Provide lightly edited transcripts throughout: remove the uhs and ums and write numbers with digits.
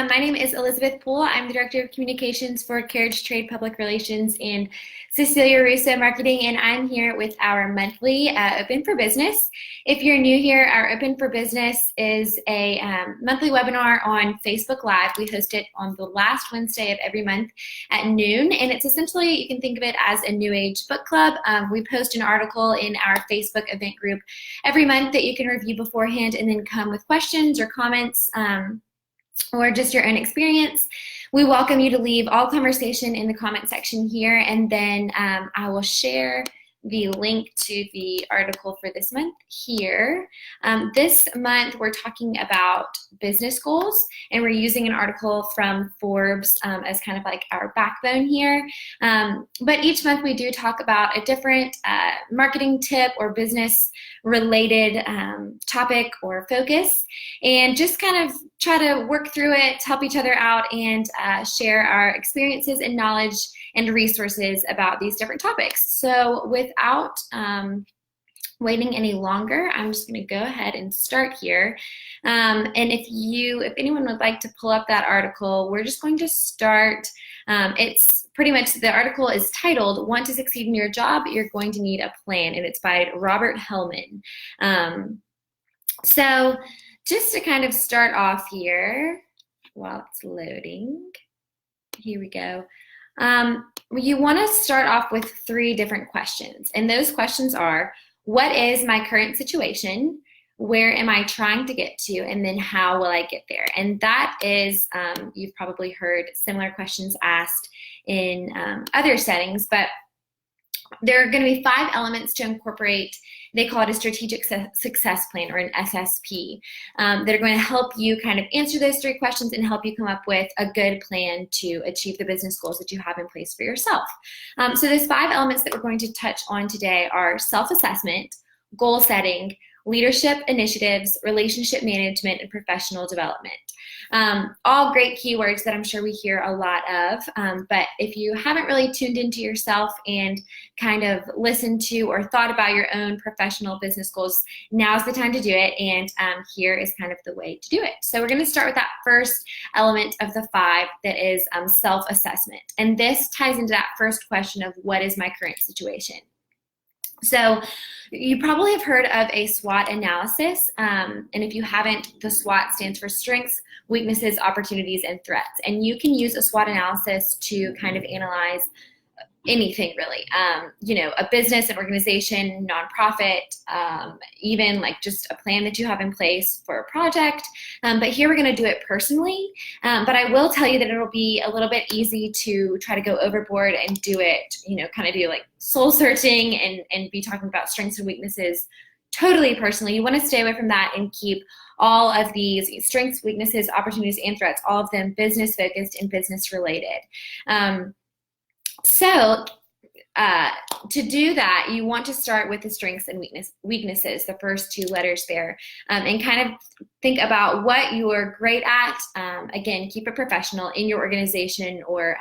My name is Elizabeth Poole. I'm the Director of Communications for Carriage Trade Public Relations and Cecilia Russo Marketing, and I'm here with our monthly Open for Business. If you're new here, our Open for Business is a monthly webinar on Facebook Live. We host it on the last Wednesday of every month at noon, and it's essentially, you can think of it as a New Age book club. We post an article in our Facebook event group every month that you can review beforehand and then come with questions or comments. Or just your own experience. We welcome you to leave all conversation in the comment section here, and then I will share the link to the article for this month here. This month we're talking about business goals, and we're using an article from Forbes as kind of like our backbone here. But each month we do talk about a different marketing tip or business related topic or focus, and just kind of try to work through it, help each other out, and share our experiences and knowledge and resources about these different topics. So without waiting any longer, I'm just going to go ahead and start here. And if anyone would like to pull up that article, we're just going to start. It's pretty much, the article is titled, "Want to Succeed in Your Job? You're Going to Need a Plan," and it's by Robert Hellman. So just to kind of start off here, while it's loading, here we go. You want to start off with 3 different questions, and those questions are, what is my current situation? Where am I trying to get to? And then how will I get there? And that is, you've probably heard similar questions asked in other settings, but there are going to be 5 elements to incorporate. They call it a strategic success plan, or an SSP, that are going to help you kind of answer those 3 questions and help you come up with a good plan to achieve the business goals that you have in place for yourself. So those 5 elements that we're going to touch on today are self-assessment, goal setting, leadership initiatives, relationship management, and professional development. All great keywords that I'm sure we hear a lot of, but if you haven't really tuned into yourself and kind of listened to or thought about your own professional business goals, now's the time to do it, and here is kind of the way to do it. So we're going to start with that first element of the 5, that is self-assessment, and this ties into that first question of what is my current situation. So you probably have heard of a SWOT analysis, and if you haven't, the SWOT stands for strengths, weaknesses, opportunities, and threats. And you can use a SWOT analysis to kind of analyze anything really, a business, an organization, nonprofit, even like just a plan that you have in place for a project. But here we're going to do it personally. But I will tell you that it'll be a little bit easy to try to go overboard and do it, kind of do like soul searching and be talking about strengths and weaknesses totally personally. You want to stay away from that and keep all of these strengths, weaknesses, opportunities, and threats, all of them business focused and business related. So to do that, you want to start with the strengths and weaknesses, the first 2 letters there, and kind of think about what you're great at. Again, keep it professional in your organization, or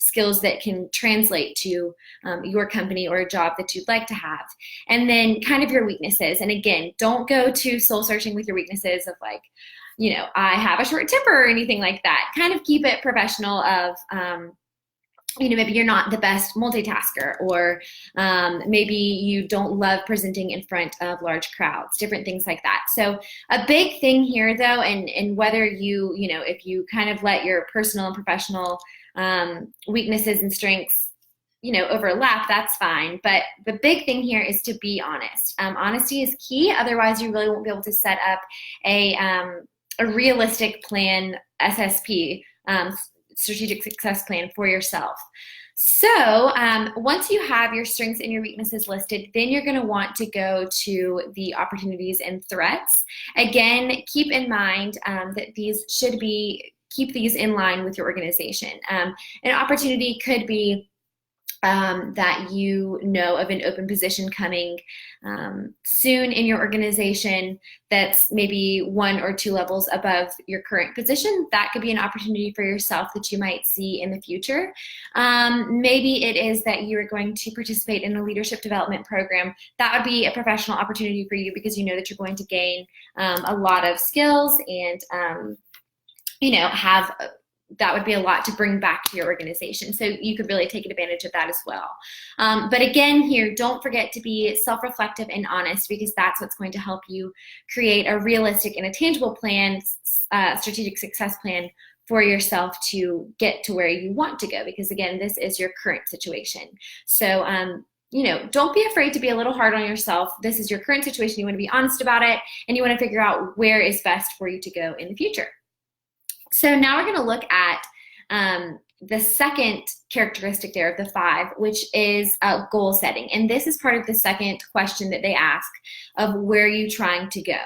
skills that can translate to your company or a job that you'd like to have. And then kind of your weaknesses. And again, don't go to soul searching with your weaknesses of like, I have a short temper or anything like that. Kind of keep it professional of, maybe you're not the best multitasker, or maybe you don't love presenting in front of large crowds, different things like that. So a big thing here though, and whether you, if you kind of let your personal and professional weaknesses and strengths, overlap, that's fine. But the big thing here is to be honest. Honesty is key. Otherwise you really won't be able to set up a realistic plan, SSP, strategic success plan for yourself. So once you have your strengths and your weaknesses listed, then you're going to want to go to the opportunities and threats. Again, keep in mind that these should keep these in line with your organization. An opportunity could be that of an open position coming soon in your organization that's maybe 1 or 2 levels above your current position. That could be an opportunity for yourself that you might see in the future. Maybe it is that you are going to participate in a leadership development program. That would be a professional opportunity for you because you know that you're going to gain a lot of skills and have that would be a lot to bring back to your organization. So you could really take advantage of that as well. But again, here, don't forget to be self-reflective and honest, because that's what's going to help you create a realistic and a tangible plan, strategic success plan for yourself to get to where you want to go. Because again, this is your current situation. So, don't be afraid to be a little hard on yourself. This is your current situation. You want to be honest about it, and you want to figure out where is best for you to go in the future. So now we're going to look at the second characteristic there of the 5, which is goal setting. And this is part of the second question that they ask of where are you trying to go?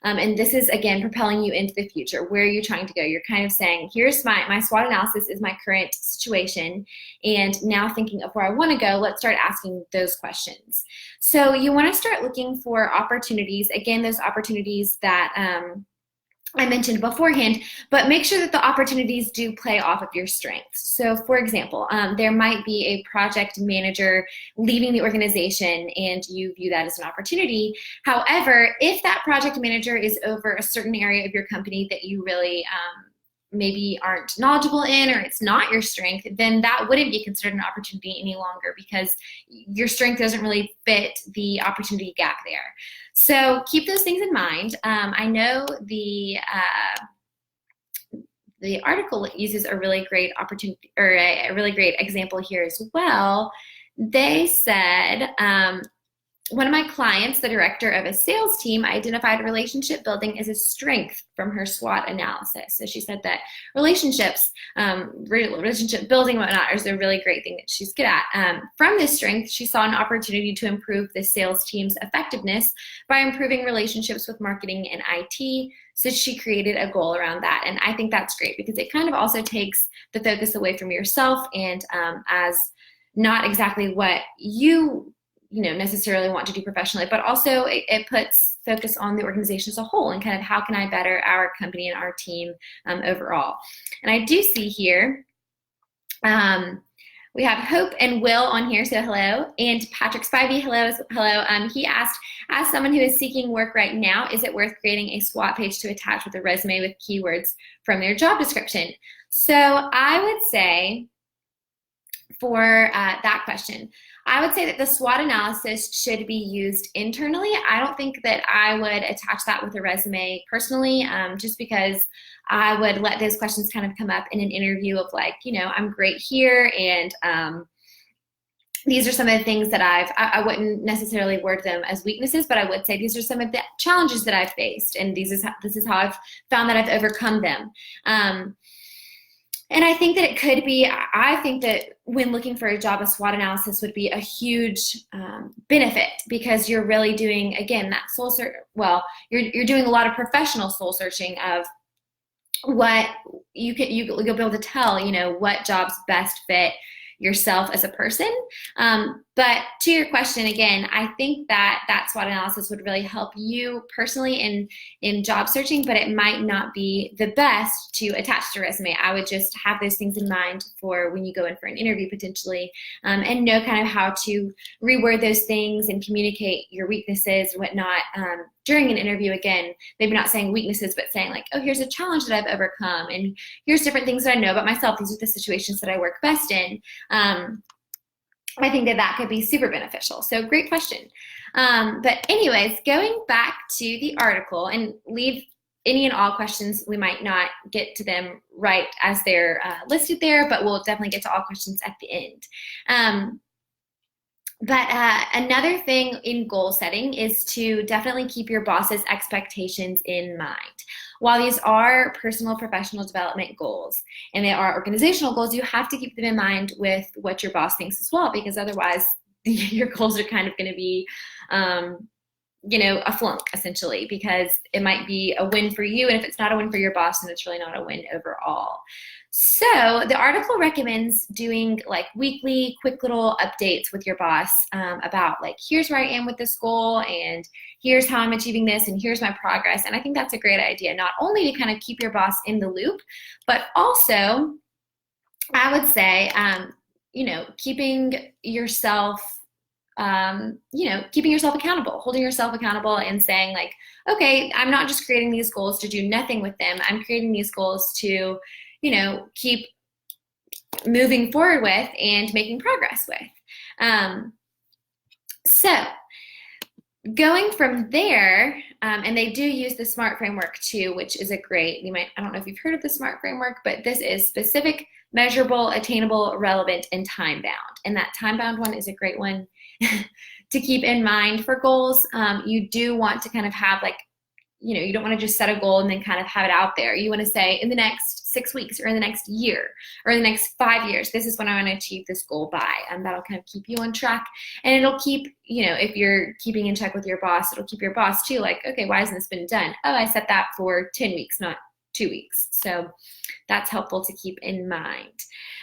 And this is, again, propelling you into the future. Where are you trying to go? You're kind of saying, here's my SWOT analysis is my current situation. And now thinking of where I want to go, let's start asking those questions. So you want to start looking for opportunities. Again, those opportunities that I mentioned beforehand, but make sure that the opportunities do play off of your strengths. So for example, there might be a project manager leaving the organization and you view that as an opportunity. However, if that project manager is over a certain area of your company that you really maybe aren't knowledgeable in, or it's not your strength, then that wouldn't be considered an opportunity any longer, because your strength doesn't really fit the opportunity gap there. So keep those things in mind. I know the article uses a really great opportunity, or a really great example here as well. They said, one of my clients, the director of a sales team, identified relationship building as a strength from her SWOT analysis. So she said that relationships, relationship building and whatnot is a really great thing that she's good at. From this strength, she saw an opportunity to improve the sales team's effectiveness by improving relationships with marketing and IT. So she created a goal around that. And I think that's great, because it kind of also takes the focus away from yourself and as not exactly what you necessarily want to do professionally, but also it puts focus on the organization as a whole and kind of how can I better our company and our team overall. And I do see here, we have Hope and Will on here, so hello. And Patrick Spivey, hello. He asked, as someone who is seeking work right now, is it worth creating a SWOT page to attach with a resume with keywords from their job description? So I would say for that question, I would say that the SWOT analysis should be used internally. I don't think that I would attach that with a resume personally, just because I would let those questions kind of come up in an interview of like, I'm great here, and these are some of the things that I wouldn't necessarily word them as weaknesses, but I would say these are some of the challenges that I've faced, and this is how I've found that I've overcome them. And I think that it could be, I think that when looking for a job, a SWOT analysis would be a huge benefit, because you're really doing, again, that soul search. Well, you're doing a lot of professional soul searching of what you'll be able to tell, what jobs best fit yourself as a person. But to your question, again, I think that SWOT analysis would really help you personally in job searching, but it might not be the best to attach to a resume. I would just have those things in mind for when you go in for an interview potentially, and know kind of how to reword those things and communicate your weaknesses and whatnot during an interview. Again, maybe not saying weaknesses, but saying like, oh, here's a challenge that I've overcome, and here's different things that I know about myself. These are the situations that I work best in. I think that could be super beneficial. So great question. But anyways, going back to the article, and leave any and all questions. We might not get to them right as they're listed there, but we'll definitely get to all questions at the end. But another thing in goal setting is to definitely keep your boss's expectations in mind. While these are personal professional development goals and they are organizational goals, you have to keep them in mind with what your boss thinks as well, because otherwise your goals are kind of going to be a flunk essentially, because it might be a win for you, and if it's not a win for your boss, then it's really not a win overall. So the article recommends doing like weekly quick little updates with your boss about like, here's where I am with this goal, and here's how I'm achieving this, and here's my progress. And I think that's a great idea, not only to kind of keep your boss in the loop, but also I would say, keeping yourself keeping yourself accountable, holding yourself accountable and saying like, okay, I'm not just creating these goals to do nothing with them. I'm creating these goals to, keep moving forward with and making progress with. So going from there, and they do use the SMART framework too, which is a great, I don't know if you've heard of the SMART framework, but this is specific, measurable, attainable, relevant, and time-bound. And that time-bound one is a great one to keep in mind for goals. You do want to kind of have like, you don't want to just set a goal and then kind of have it out there. You want to say in the next 6 weeks or in the next year or in the next 5 years, this is when I want to achieve this goal by. And that'll kind of keep you on track. And it'll keep, if you're keeping in check with your boss, it'll keep your boss too like, okay, why hasn't this been done? Oh, I set that for 10 weeks, not 2 weeks. So that's helpful to keep in mind.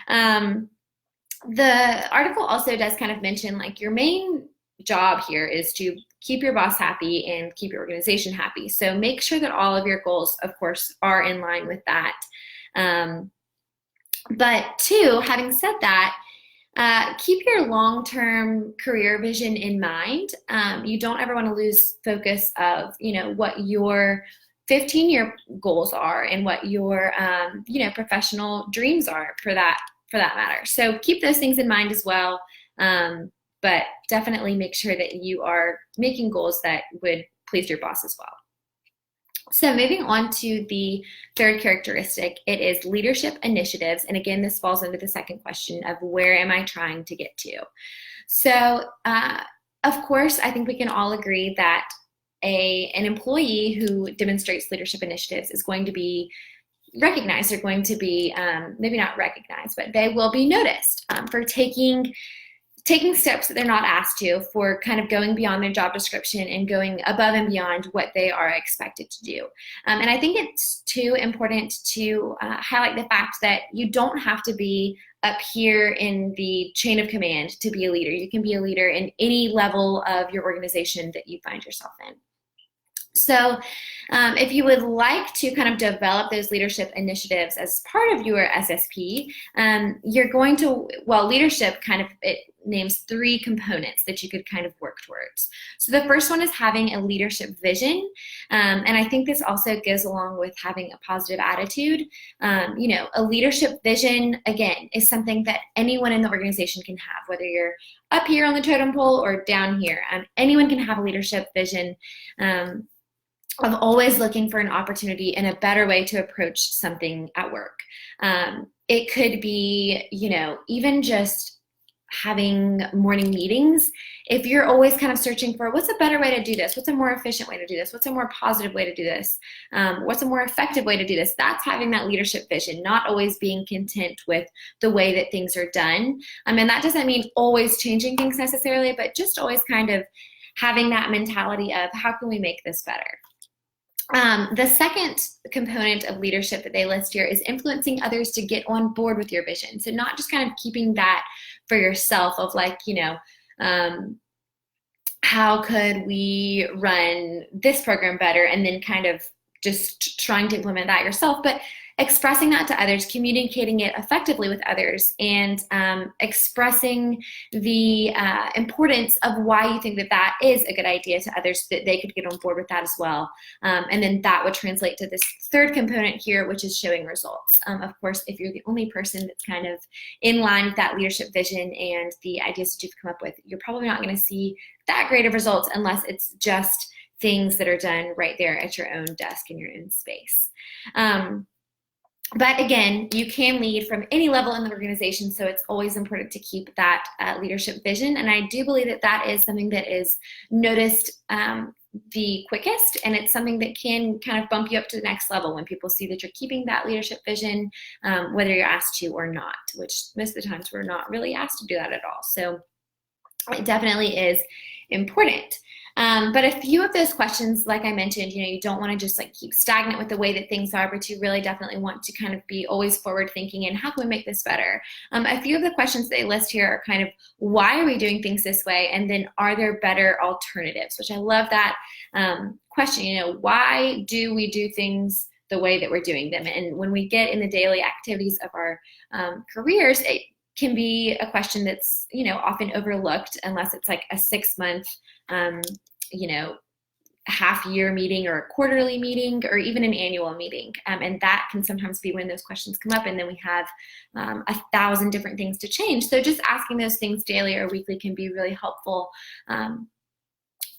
The article also does kind of mention like your main job here is to keep your boss happy and keep your organization happy. So make sure that all of your goals, of course, are in line with that. But two, having said that, keep your long-term career vision in mind. You don't ever want to lose focus of, what your 15-year goals are and what your, professional dreams are for that matter. So keep those things in mind as well. But definitely make sure that you are making goals that would please your boss as well. So moving on to the third characteristic, it is leadership initiatives. And again, this falls under the second question of where am I trying to get to? So of course, I think we can all agree that an employee who demonstrates leadership initiatives is going to be recognized. They're going to be, maybe not recognized, but they will be noticed for taking steps that they're not asked to, for kind of going beyond their job description and going above and beyond what they are expected to do. And I think it's too important to highlight the fact that you don't have to be up here in the chain of command to be a leader. You can be a leader in any level of your organization that you find yourself in. So if you would like to kind of develop those leadership initiatives as part of your SSP, you're going to, leadership kind of, it names 3 components that you could kind of work towards. So the first one is having a leadership vision. And I think this also goes along with having a positive attitude. A leadership vision, again, is something that anyone in the organization can have, whether you're up here on the totem pole or down here. Anyone can have a leadership vision. Of always looking for an opportunity and a better way to approach something at work. It could be, even just having morning meetings. If you're always kind of searching for what's a better way to do this, what's a more efficient way to do this, what's a more positive way to do this, what's a more effective way to do this, that's having that leadership vision, not always being content with the way that things are done. And that doesn't mean always changing things necessarily, but just always kind of having that mentality of how can we make this better? The second component of leadership that they list here is influencing others to get on board with your vision. So not just kind of keeping that for yourself of like, how could we run this program better, and then kind of just trying to implement that yourself, but expressing that to others, communicating it effectively with others, and expressing the importance of why you think that that is a good idea to others, so that they could get on board with that as well. And then that would translate to this third component here, which is showing results. Of course, if you're the only person that's kind of in line with that leadership vision and the ideas that you've come up with, you're probably not going to see that great of results unless it's just things that are done right there at your own desk in your own space. But again, you can lead from any level in the organization, so it's always important to keep that leadership vision. And I do believe that that is something that is noticed the quickest, and it's something that can kind of bump you up to the next level when people see that you're keeping that leadership vision, whether you're asked to or not, which most of the times we're not really asked to do that at all. So it definitely is important. But a few of those questions, like I mentioned, you don't want to just like keep stagnant with the way that things are, but you really definitely want to kind of be always forward thinking and how can we make this better? A few of the questions they list here are kind of, why are we doing things this way? And then, are there better alternatives? Which I love that question, why do we do things the way that we're doing them? And when we get in the daily activities of our careers, it can be a question that's, often overlooked unless it's like a 6-month, half-year meeting or a quarterly meeting or even an annual meeting. And that can sometimes be when those questions come up, and then we have 1,000 different things to change. So just asking those things daily or weekly can be really helpful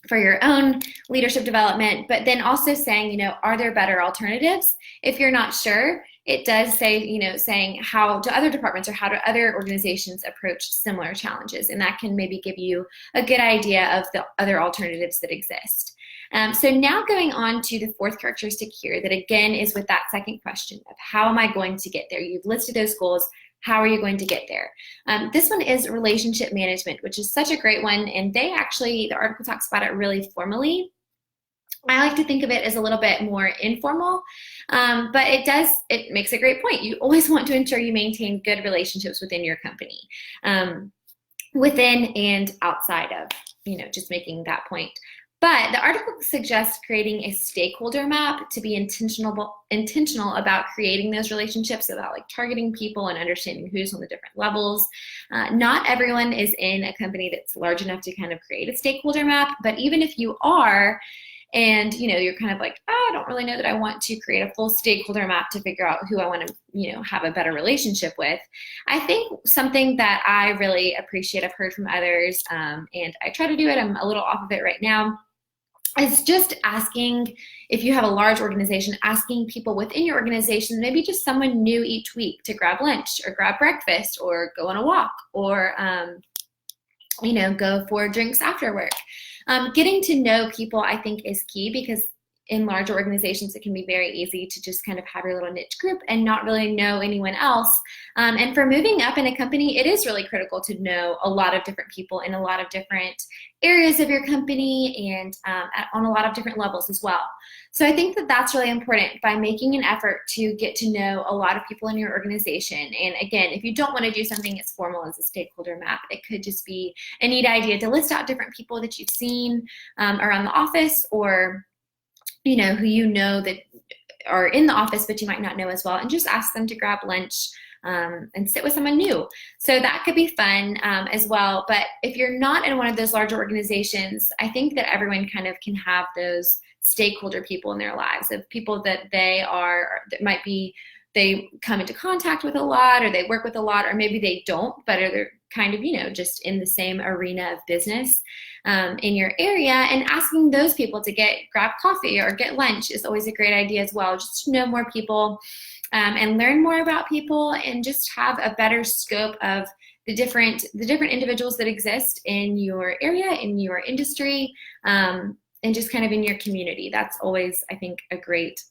for your own leadership development, but then also saying, are there better alternatives? If you're not sure, it does say, saying how do other departments or how do other organizations approach similar challenges? And that can maybe give you a good idea of the other alternatives that exist. So now going on to the fourth characteristic here, that again is with that second question of how am I going to get there? You've listed those goals. How are you going to get there? This one is relationship management, which is such a great one. And the article talks about it really formally. I like to think of it as a little bit more informal, but it makes a great point. You always want to ensure you maintain good relationships within your company, within and outside of, just making that point. But the article suggests creating a stakeholder map to be intentional about creating those relationships, about like targeting people and understanding who's on the different levels. Not everyone is in a company that's large enough to kind of create a stakeholder map, but even if you are, and you're kind of like, I don't really know that I want to create a full stakeholder map to figure out who I want to have a better relationship with. I think something that I really appreciate, I've heard from others, and I try to do it, I'm a little off of it right now, is just asking, if you have a large organization, asking people within your organization, maybe just someone new each week, to grab lunch or grab breakfast or go on a walk or go for drinks after work. Getting to know people, I think, is key, because in larger organizations, it can be very easy to just kind of have your little niche group and not really know anyone else. And for moving up in a company, it is really critical to know a lot of different people in a lot of different areas of your company and on a lot of different levels as well. So I think that that's really important, by making an effort to get to know a lot of people in your organization. And again, if you don't want to do something as formal as a stakeholder map, it could just be a neat idea to list out different people that you've seen around the office, or who that are in the office but you might not know as well, and just ask them to grab lunch and sit with someone new. So that could be fun as well. But if you're not in one of those larger organizations, I think that everyone kind of can have those stakeholder people in their lives, of people that they come into contact with a lot, or they work with a lot, or maybe they don't, but they're kind of, just in the same arena of business in your area. And asking those people to grab coffee or get lunch is always a great idea as well, just to know more people and learn more about people, and just have a better scope of the different individuals that exist in your area, in your industry, and just kind of in your community. That's always, I think, a great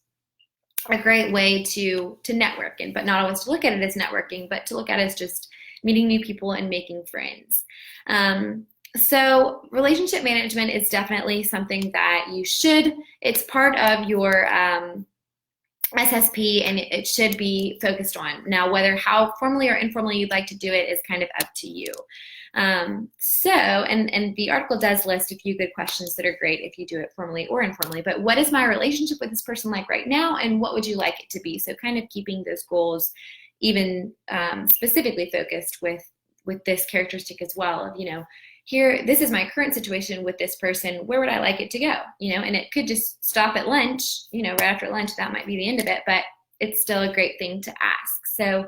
way to network, but not always to look at it as networking, but to look at it as just meeting new people and making friends. So relationship management is definitely something that it's part of your SSP, and it should be focused on. Now, how formally or informally you'd like to do it is kind of up to you. And the article does list a few good questions that are great if you do it formally or informally. But what is my relationship with this person like right now, and what would you like it to be? So kind of keeping those goals even specifically focused with this characteristic as well, of, here, this is my current situation with this person, where would I like it to go? And it could just stop at lunch, right after lunch, that might be the end of it, but it's still a great thing to ask. So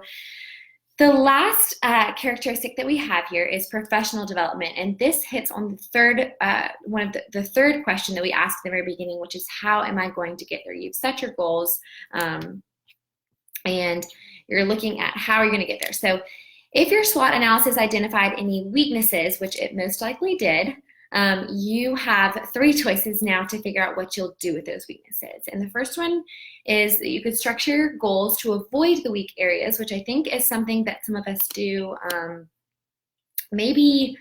the last characteristic that we have here is professional development, and this hits on the third the third question that we asked at the very beginning, which is, how am I going to get there? You've set your goals, and you're looking at how you're going to get there. So if your SWOT analysis identified any weaknesses, which it most likely did, you have 3 choices now to figure out what you'll do with those weaknesses. And the first one is that you could structure your goals to avoid the weak areas, which I think is something that some of us do. Maybe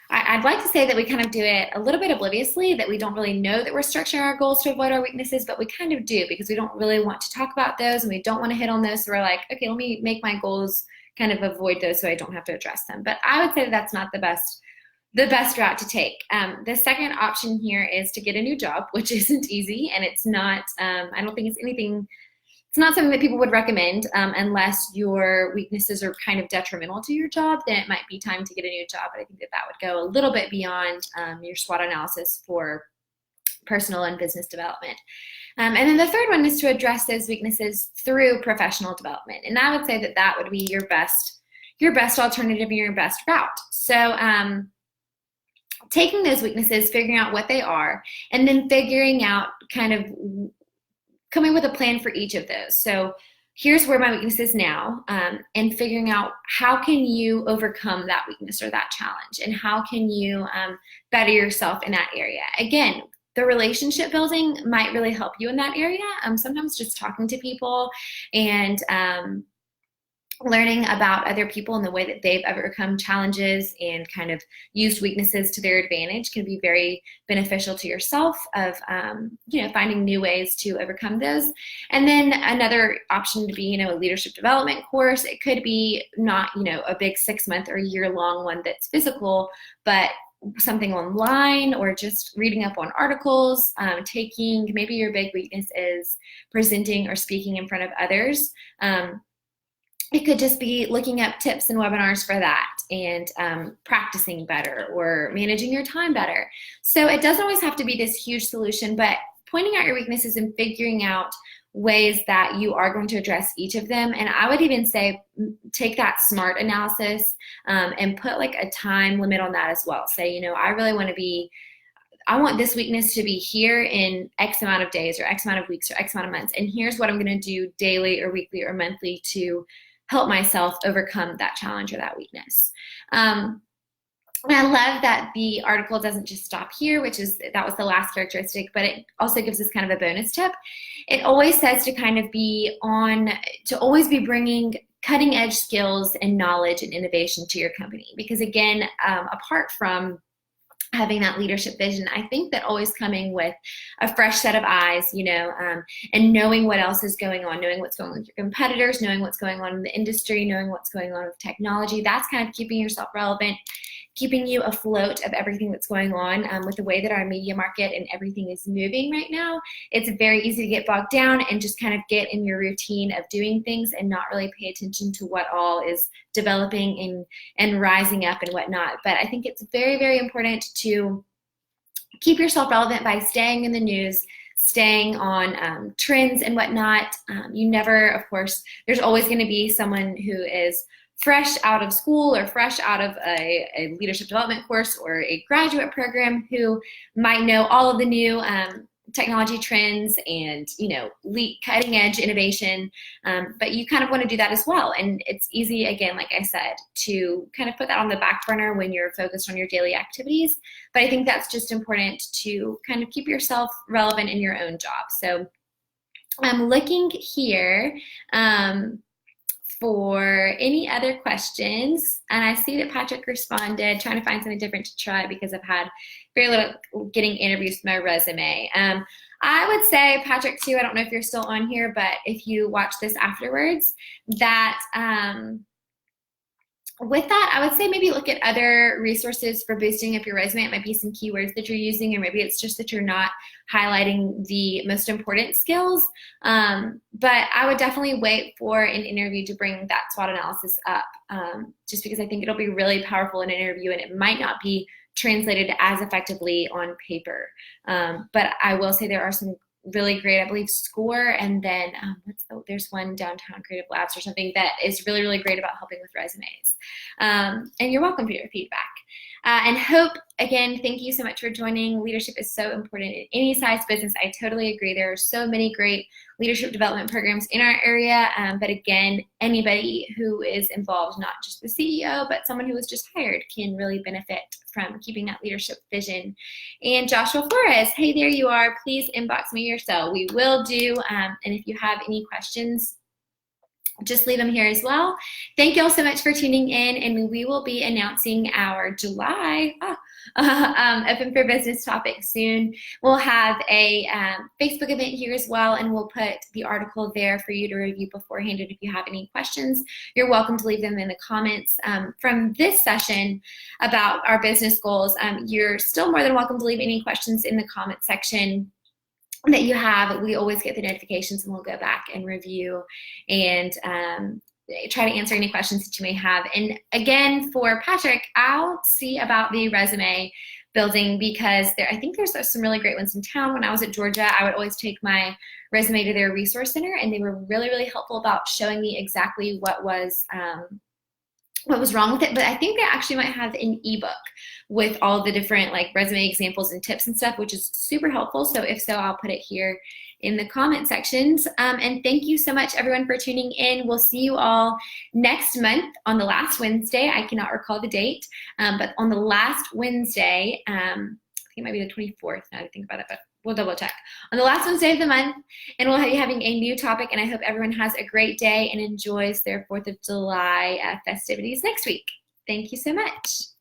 I'd like to say that we kind of do it a little bit obliviously, that we don't really know that we're structuring our goals to avoid our weaknesses, but we kind of do, because we don't really want to talk about those and we don't want to hit on those. So we're like, okay, let me make my goals kind of avoid those so I don't have to address them. But I would say that that's not the best route to take. The second option here is to get a new job, which isn't easy, and it's not, I don't think it's It's not something that people would recommend unless your weaknesses are kind of detrimental to your job. Then it might be time to get a new job. But I think that would go a little bit beyond your SWOT analysis for personal and business development. And then the third one is to address those weaknesses through professional development. And I would say that that would be your best alternative and your best route. So taking those weaknesses, figuring out what they are, and then figuring out kind of coming with a plan for each of those. So here's where my weakness is now, and figuring out how can you overcome that weakness or that challenge, and how can you better yourself in that area. Again, the relationship building might really help you in that area. Sometimes just talking to people and learning about other people and the way that they've overcome challenges and kind of used weaknesses to their advantage can be very beneficial to yourself of, finding new ways to overcome those. And then another option to be, a leadership development course. It could be not, a big 6-month or year-long one that's physical, but something online or just reading up on articles, taking, maybe your big weakness is presenting or speaking in front of others. It could just be looking up tips and webinars for that and practicing better or managing your time better. So it doesn't always have to be this huge solution, but pointing out your weaknesses and figuring out ways that you are going to address each of them. And I would even say take that SMART analysis and put like a time limit on that as well. Say, I want this weakness to be here in X amount of days or X amount of weeks or X amount of months. And here's what I'm going to do daily or weekly or monthly to help myself overcome that challenge or that weakness. And I love that the article doesn't just stop here, that was the last characteristic, but it also gives us kind of a bonus tip. It always says to always be bringing cutting edge skills and knowledge and innovation to your company. Because again, apart from having that leadership vision, I think that always coming with a fresh set of eyes, and knowing what else is going on, knowing what's going on with your competitors, knowing what's going on in the industry, knowing what's going on with technology, that's kind of keeping yourself relevant, keeping you afloat of everything that's going on with the way that our media market and everything is moving right now. It's very easy to get bogged down and just kind of get in your routine of doing things and not really pay attention to what all is developing and rising up and whatnot. But I think it's very, very important to keep yourself relevant by staying in the news, staying on trends and whatnot. Of course, there's always going to be someone who is fresh out of school or fresh out of a leadership development course or a graduate program who might know all of the new technology trends and cutting edge innovation, but you kind of want to do that as well. And it's easy, again, like I said, to kind of put that on the back burner when you're focused on your daily activities. But I think that's just important to kind of keep yourself relevant in your own job. So I'm looking here for any other questions. And I see that Patrick responded, trying to find something different to try because I've had very little getting interviews with my resume. I would say, Patrick, too, I don't know if you're still on here, but if you watch this afterwards, that with that, I would say maybe look at other resources for boosting up your resume. It might be some keywords that you're using, or maybe it's just that you're not highlighting the most important skills. But I would definitely wait for an interview to bring that SWOT analysis up, just because I think it'll be really powerful in an interview and it might not be translated as effectively on paper. But I will say there are some really great, I believe, SCORE, and then there's one Downtown Creative Labs or something that is really, really great about helping with resumes. And you're welcome for your feedback. And Hope, again, thank you so much for joining. Leadership is so important in any size business. I totally agree. There are so many great leadership development programs in our area. But again, anybody who is involved, not just the CEO, but someone who was just hired, can really benefit from keeping that leadership vision. And Joshua Flores, hey, there you are. Please inbox me your cell. We will do. And if you have any questions, just leave them here as well. Thank you all so much for tuning in, and we will be announcing our July Open for Business topic soon. We'll have a Facebook event here as well, and we'll put the article there for you to review beforehand. And if you have any questions, you're welcome to leave them in the comments from this session about our business goals. You're still more than welcome to leave any questions in the comment section. that you have, we always get the notifications, and we'll go back and review and try to answer any questions that you may have. And again, for Patrick, I'll see about the resume building, because I think there's some really great ones in town. When I was at Georgia, I would always take my resume to their resource center, and they were really, really helpful about showing me exactly what was wrong with it. But I think they actually might have an ebook with all the different like resume examples and tips and stuff, which is super helpful. So if so, I'll put it here in the comment sections. And thank you so much, everyone, for tuning in. We'll see you all next month on the last Wednesday. I cannot recall the date, but on the last Wednesday, I think it might be the 24th now that I think about it, but we'll double check. On the last Wednesday of the month, and we'll be having a new topic, and I hope everyone has a great day and enjoys their 4th of July festivities next week. Thank you so much.